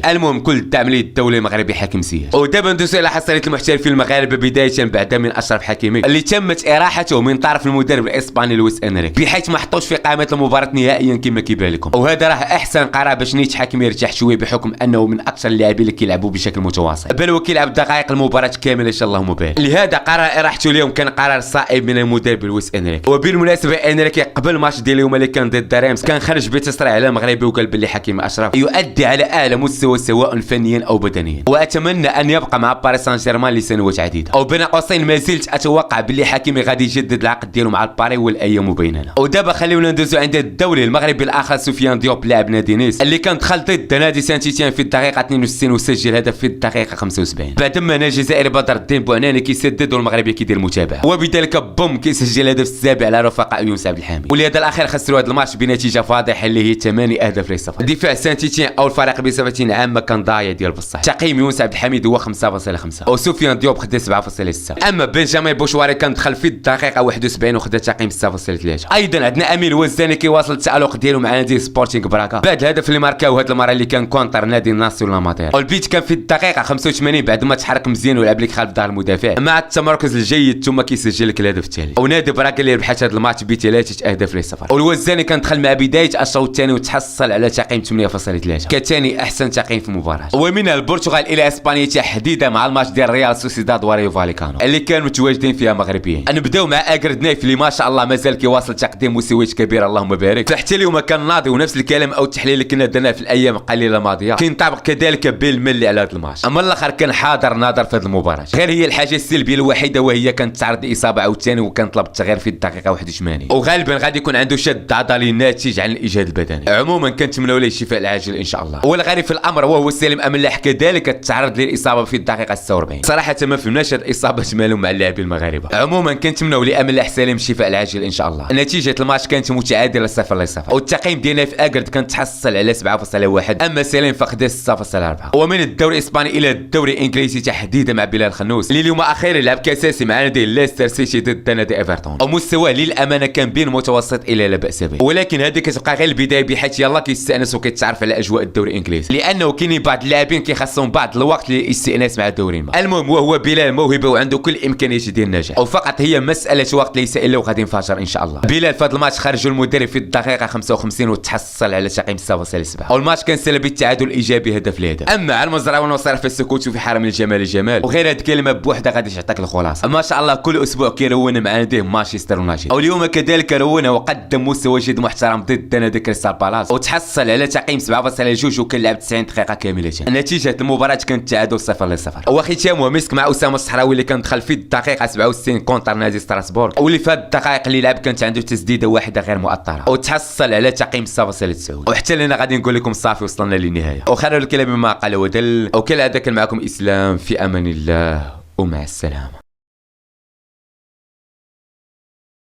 المهم كل الدعم للدوله المغربي حكيم زياش. ودابا ندوزو على حصيله المحترفين المغاربه بدايه بعد من اشرف حكيمي اللي تمت اراحته من طرف المدرب الاسباني لويس انريكي، بحيث ما حطوش في قائمه المباراه نهائيا كما كيبان لكم. وهذا راه احسن قرار باش نيت حكيم يرتاح شويه، بحكم انه من اكثر اللاعبين اللي كيلعبوا بشكل متواصل، بل وكيلعب دقائق المباراه كامله ان شاء الله مبارك. لهذا قرار اراحته اليوم كان قرار صائب من المدرب لويس انريكي. وبالمناسبه انريكي قبل ماتش ديال اليوم اللي كان ضد ريمس كان خرج بتصريح على المغربي وقال باللي حكيم اشرف يؤدي على اعلى مستوى سواء فنيا او بدنيا، واتمنى ان يبقى مع باريس سان جيرمان لسنوات عديده. او بين قوسين ما زلت اتوقع باللي حكيمي غادي يجدد العقد ديالو مع الباري والايام بيننا. ودابا خليونا ندوزو عند الدولي المغربي الاخر سفيان ديوب لاعب نادي نيس اللي كان دخل ضد نادي سانتيتيان في الدقيقه 62 وسجل هدف في الدقيقه 75 بعدما نادي الجزائري بدر الدين بوعناني كيسدد والمغربي كيدير متابعه، وبذلك بوم كيسجل هدف السابع على رفقاء يونس عبد الحميد. ولهذا الاخير خسروا هذا الماتش بنتيجه فاضحه اللي هي 8 اهداف ل0. دفاع سانتيتيان او الفريق بصفه عامه كان ضايع ديال بصح. تقييم يونس عبد الحميد هو 5.5 وسفيان ديوب خدا 7.6. اما بنجامين بوشواري كان دخل في الدقيقه 71 وخدا تقييم 6.3. ايضا عندنا امين وزاني كيواصل التالق ديالو مع نادي سبورتينغ براكا بعد الهدف اللي ماركاو هذه المره اللي كان كونتر نادي الناصر ولا ماتير. والبيت كان في الدقيقه 85 بعد ما تحرك مزيان ولعب لك خلف ظهر المدافع مع التمركز الجيد ثم كيسجل لك الهدف التالي. ونادي براكا اللي ربحت هذا الماتش ب3 اهداف ل0. والوزاني كان دخل مع بدايه الشوط الثاني وتحصل على تقييم 8.3 كثاني احسن تقييم في المباراه. ومن البرتغال الى اسبانيا تحديدا مع الماتش ديال ريال سوسيداد وريو فاليكانو اللي كانوا متواجدين فيها مغربيين. نبداو مع اكرد نايف اللي ما شاء الله مازال كيواصل تقديم مستويات كبيره اللهم بارك. فحتى اليوم كان ناضي ونفس الكلام او التحليل اللي كنا درناه في الايام القليله الماضيه كينطبق كذلك بالملي على هذا الماتش. اما الاخر كان حاضر ناظر في هذه المباراه، غير هي الحاجه السلبيه الوحيده وهي كانت تعرض اصابه عاوتاني وكان طلب التغيير في الدقيقه 81 وغالبا غادي يكون عنده شد عضلي ناتج عن الاجهاد البدني. عموما كنتمنوا له الشفاء العاجل ان شاء الله. والغريب في الامر وهو سالم املاح كذلك تعرض للاصابه في الدقيقه 46. صراحه ما فهمناش هذه الاصابه مالهم مع اللاعبين المغاربه. عموما كنتمنوا لاملاح سالم الشفاء العاجل ان شاء الله. نتيجه الماتش كانت متعادله 0-0 والتقييم ديالنا في اكرد كان تحصل على 7.1 اما سالم فقد 6.4. ومن الدوري الاسباني الى الدوري الانجليزي تحديدا مع بلال خنوس اللي اليوم اخيرا لعب كاساسي مع نادي ليستر سيتي ضد نادي ايفرتون ومستواه للامانه كان بين متوسط الى لا باس به، ولكن هذه كتبقى غير البدايه بحيث يلاه كيستانس وكيتعرف على اجواء الدوري الانجليزي لانه كاينين بعض اللاعبين كيخصهم بعض الوقت للاستئناس مع الدوري ما. المهم وهو بلال موهبه وعنده كل الامكانيات ديال النجاح وفقط هي مساله وقت ليس الا وغادي ينفجر ان شاء الله. بلال في هذا الماتش خرجوا المدرب في الدقيقه 55 وتحصل على تقييم 7.7 والماتش كان سلبي التعادل ايجابي هدف لهدف. اما على المزرعه ونصر في السكوت في حرم الجمال الجمال وغير هذه الكلمه بوحده غادي تعطيك الخلاصه. ما شاء الله كل اسبوع كيرون مع ناديه مانشستر يونايتد واليوم كذلك رون وقدم مستوى جد محترم ضد نادي كريستال بالاس وتحصل على تقييم 7.2 وكان لعب 90 دقيقه كامله. نتيجه المباراه كانت تعادل 0-0. وختامها مسك مع اسامه الصحراوي اللي كان دخل في الدقيقه 67 كونتر نادي ستراسبورغ واللي في الدقائق اللي لعب كانت عنده تسديده واحده غير مؤطره وتحصل على تقييم 7.9. وحتى لنا غادي نقول لكم صافي وصلنا للنهايه وخير الكلام ما قال ودل. وكالعاده كان معكم اسلام في امان الله ومع السلامه.